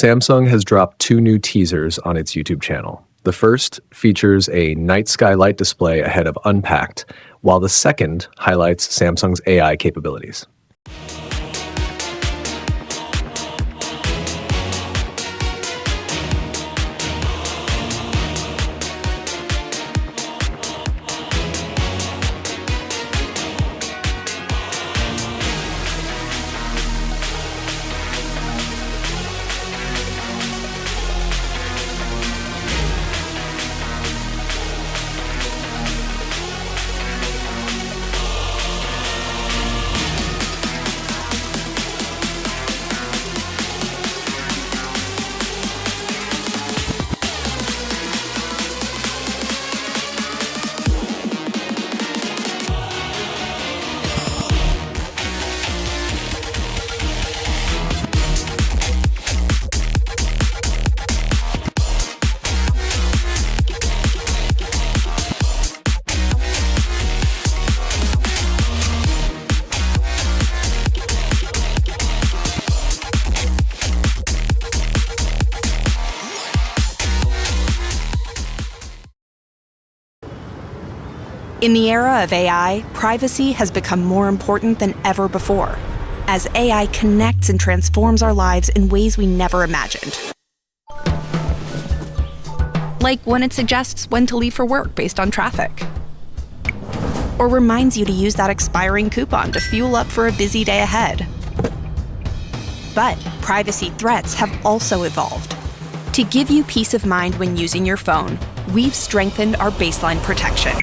Samsung has dropped two new teasers on its YouTube channel. The first features a night sky light display ahead of Unpacked, while the second highlights Samsung's AI capabilities. In the era of AI, privacy has become more important than ever before, as AI connects and transforms our lives in ways we never imagined. Like when it suggests when to leave for work based on traffic, or reminds you to use that expiring coupon to fuel up for a busy day ahead. But privacy threats have also evolved. To give you peace of mind when using your phone, we've strengthened our baseline protection.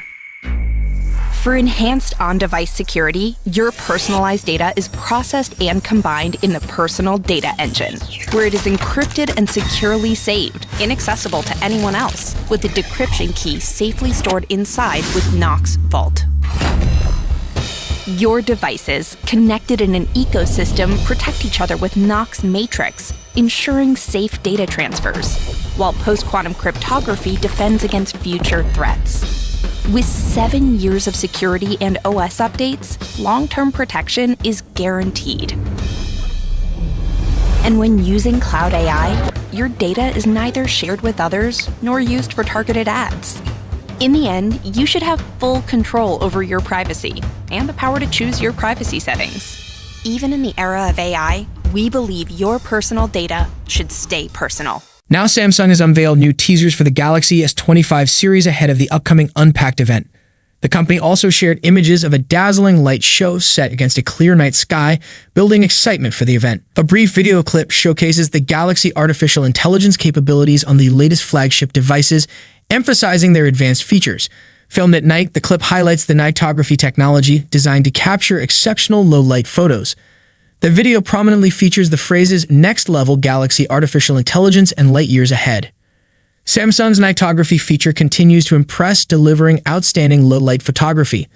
For enhanced on-device security, your personalized data is processed and combined in the Personal Data Engine, where it is encrypted and securely saved, inaccessible to anyone else, with the decryption key safely stored inside with Knox Vault. Your devices, connected in an ecosystem, protect each other with Knox Matrix, ensuring safe data transfers, while post-quantum cryptography defends against future threats. With 7 years of security and OS updates, long-term protection is guaranteed. And when using cloud AI, your data is neither shared with others nor used for targeted ads. In the end, you should have full control over your privacy and the power to choose your privacy settings. Even in the era of AI, we believe your personal data should stay personal. Now Samsung has unveiled new teasers for the Galaxy S25 series ahead of the upcoming Unpacked event. The company also shared images of a dazzling light show set against a clear night sky, building excitement for the event. A brief video clip showcases the Galaxy artificial intelligence capabilities on the latest flagship devices, emphasizing their advanced features. Filmed at night, the clip highlights the nightography technology designed to capture exceptional low-light photos. The video prominently features the phrases next-level Galaxy artificial intelligence and light years ahead. Samsung's nightography feature continues to impress, delivering outstanding low-light photography.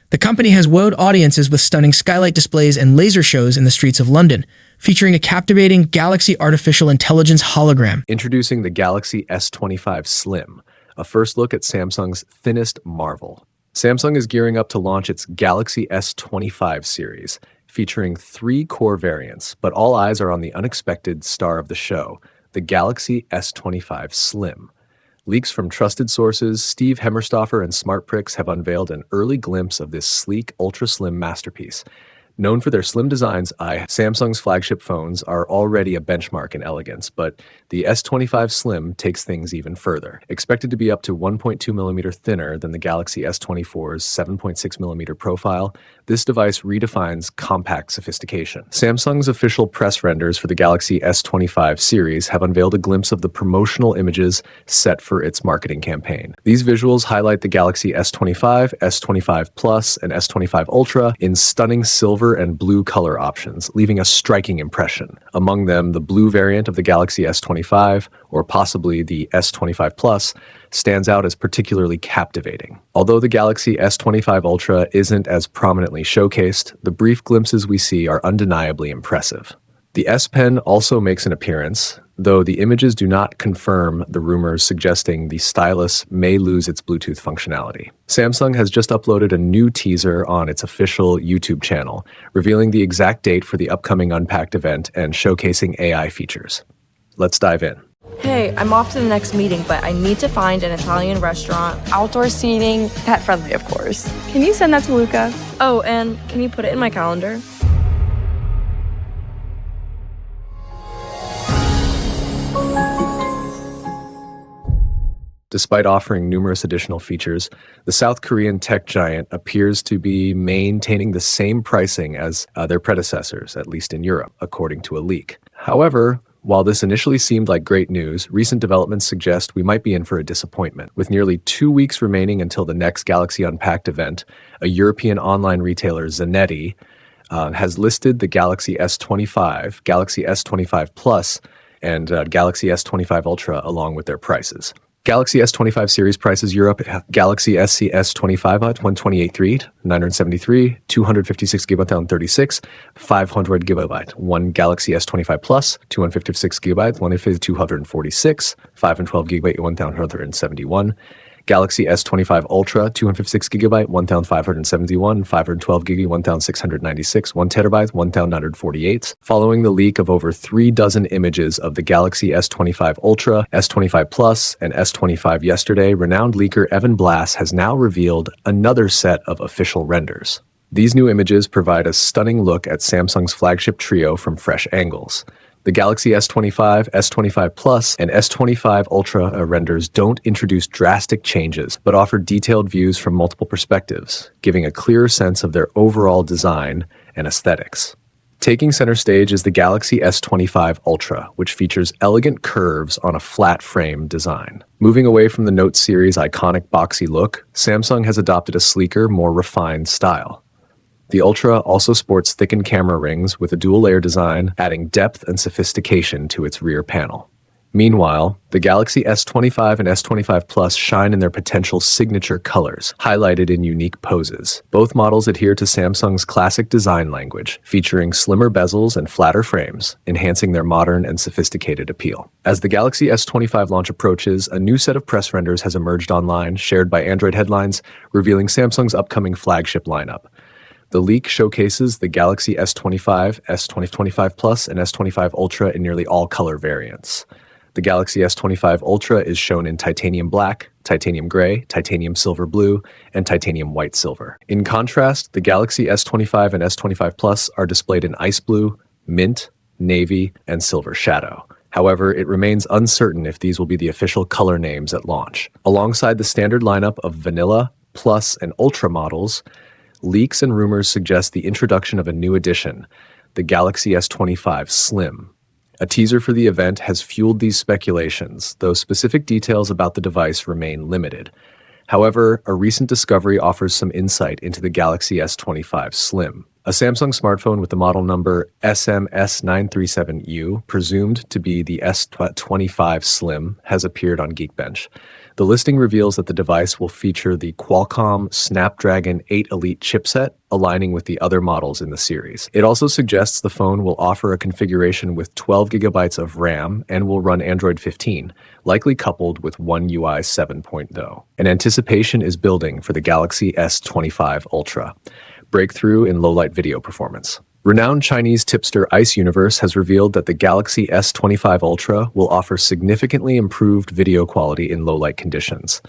The company has wowed audiences with stunning skylight displays and laser shows in the streets of London, featuring a captivating Galaxy artificial intelligence hologram. Introducing the Galaxy S25 Slim, a first look at Samsung's thinnest marvel. Samsung is gearing up to launch its Galaxy S25 series, featuring 3 core variants, but all eyes are on the unexpected star of the show, the Galaxy S25 Slim. Leaks from trusted sources, Steve Hemmerstoffer and SmartPrix have unveiled an early glimpse of this sleek, ultra-slim masterpiece. Known for their slim designs, Samsung's flagship phones are already a benchmark in elegance, but the S25 Slim takes things even further. Expected to be up to 1.2mm thinner than the Galaxy S24's 7.6mm profile, this device redefines compact sophistication. Samsung's official press renders for the Galaxy S25 series have unveiled a glimpse of the promotional images set for its marketing campaign. These visuals highlight the Galaxy S25, S25 Plus, and S25 Ultra in stunning silver and blue color options, leaving a striking impression. Among them, the blue variant of the Galaxy S25, or possibly the S25 Plus, stands out as particularly captivating. Although the Galaxy S25 Ultra isn't as prominently showcased, the brief glimpses we see are undeniably impressive. The S Pen also makes an appearance, though the images do not confirm the rumors suggesting the stylus may lose its Bluetooth functionality. Samsung has just uploaded a new teaser on its official YouTube channel, revealing the exact date for the upcoming Unpacked event and showcasing AI features. Let's dive in. Hey, I'm off to the next meeting, but I need to find an Italian restaurant. Outdoor seating, pet friendly, of course. Can you send that to Luca? Oh, and can you put it in my calendar? Despite offering numerous additional features, the South Korean tech giant appears to be maintaining the same pricing as their predecessors, at least in Europe, according to a leak. However, while this initially seemed like great news, recent developments suggest we might be in for a disappointment. With nearly 2 weeks remaining until the next Galaxy Unpacked event, a European online retailer, Zanetti, has listed the Galaxy S25, Galaxy S25 Plus, and Galaxy S25 Ultra along with their prices. Galaxy S25 series prices Europe: Galaxy S25 at 128.3, 973, 256 GB 136, 500 GB. One Galaxy S25 Plus, 256 GB, 246, 512 GB 1071. Galaxy S25 Ultra, 256 GB, 1571, 512 GB, 1696, 1 TB, 1948. Following the leak of over 36 images of the Galaxy S25 Ultra, S25 Plus, and S25 yesterday, renowned leaker Evan Blass has now revealed another set of official renders. These new images provide a stunning look at Samsung's flagship trio from fresh angles. The Galaxy S25, S25 Plus, and S25 Ultra renders don't introduce drastic changes, but offer detailed views from multiple perspectives, giving a clearer sense of their overall design and aesthetics. Taking center stage is the Galaxy S25 Ultra, which features elegant curves on a flat frame design. Moving away from the Note series' iconic boxy look, Samsung has adopted a sleeker, more refined style. The Ultra also sports thickened camera rings with a dual-layer design, adding depth and sophistication to its rear panel. Meanwhile, the Galaxy S25 and S25 Plus shine in their potential signature colors, highlighted in unique poses. Both models adhere to Samsung's classic design language, featuring slimmer bezels and flatter frames, enhancing their modern and sophisticated appeal. As the Galaxy S25 launch approaches, a new set of press renders has emerged online, shared by Android headlines, revealing Samsung's upcoming flagship lineup. The leak showcases the Galaxy S25, S25 Plus, and S25 Ultra in nearly all color variants. The Galaxy S25 Ultra is shown in titanium black, titanium gray, titanium silver blue, and titanium white silver. In contrast, the Galaxy S25 and S25 Plus are displayed in ice blue, mint, navy, and silver shadow. However, it remains uncertain if these will be the official color names at launch. Alongside the standard lineup of vanilla, plus, and ultra models, leaks and rumors suggest the introduction of a new edition, the Galaxy S25 Slim. A teaser for the event has fueled these speculations, though specific details about the device remain limited. However, a recent discovery offers some insight into the Galaxy S25 Slim. A Samsung smartphone with the model number SMS937U, presumed to be the S25 Slim, has appeared on Geekbench. The listing reveals that the device will feature the Qualcomm Snapdragon 8 Elite chipset, aligning with the other models in the series. It also suggests the phone will offer a configuration with 12 GB of RAM and will run Android 15, likely coupled with One UI 7.0. An anticipation is building for the Galaxy S25 Ultra, breakthrough in low-light video performance. Renowned Chinese tipster Ice Universe has revealed that the Galaxy S25 Ultra will offer significantly improved video quality in low-light conditions.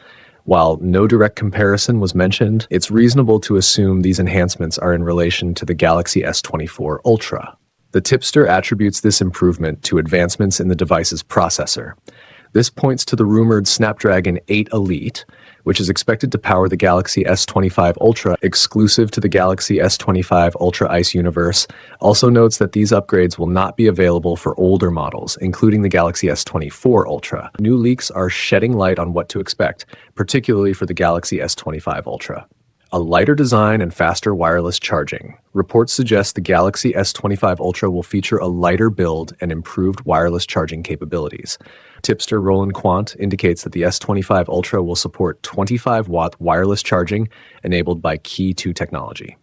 While no direct comparison was mentioned, it's reasonable to assume these enhancements are in relation to the Galaxy S24 Ultra. The tipster attributes this improvement to advancements in the device's processor. This points to the rumored Snapdragon 8 Elite, which is expected to power the Galaxy S25 Ultra exclusive to the Galaxy S25 Ultra Ice Universe. Also notes that these upgrades will not be available for older models, including the Galaxy S24 Ultra. New leaks are shedding light on what to expect, particularly for the Galaxy S25 Ultra. A lighter design and faster wireless charging. Reports suggest the Galaxy S25 Ultra will feature a lighter build and improved wireless charging capabilities. Tipster Roland Quant indicates that the S25 Ultra will support 25-watt wireless charging enabled by Key 2 technology.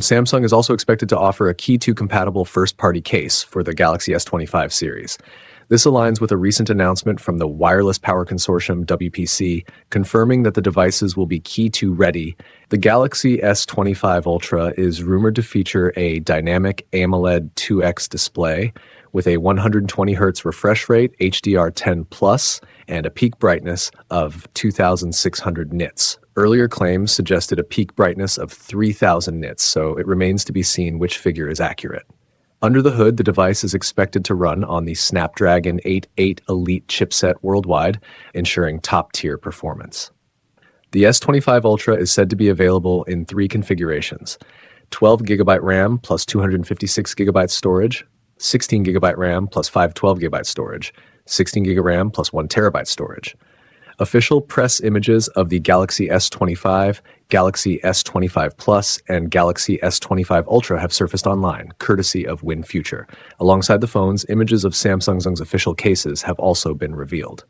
Samsung is also expected to offer a Key 2 compatible first-party case for the Galaxy S25 series. This aligns with a recent announcement from the Wireless Power Consortium WPC, confirming that the devices will be Key 2 ready. The Galaxy S25 Ultra is rumored to feature a dynamic AMOLED 2X display with a 120Hz refresh rate, HDR10+, and a peak brightness of 2,600 nits. Earlier claims suggested a peak brightness of 3,000 nits, so it remains to be seen which figure is accurate. Under the hood, the device is expected to run on the Snapdragon 8 Elite chipset worldwide, ensuring top-tier performance. The S25 Ultra is said to be available in 3 configurations: 12GB RAM plus 256GB storage, 16GB RAM plus 512GB storage, 16GB RAM plus 1TB storage. Official press images of the Galaxy S25, Galaxy S25 Plus, and Galaxy S25 Ultra have surfaced online, courtesy of WinFuture. Alongside the phones, images of Samsung's official cases have also been revealed.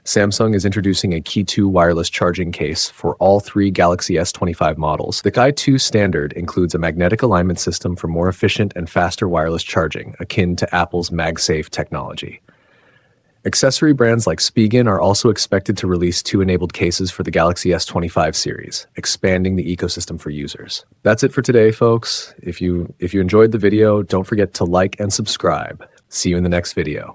Samsung is introducing a Qi 2 wireless charging case for all 3 Galaxy S25 models. The Qi 2 standard includes a magnetic alignment system for more efficient and faster wireless charging, akin to Apple's MagSafe technology. Accessory brands like Spigen are also expected to release 2 enabled cases for the Galaxy S25 series, expanding the ecosystem for users. That's it for today, folks. If you enjoyed the video, don't forget to like and subscribe. See you in the next video.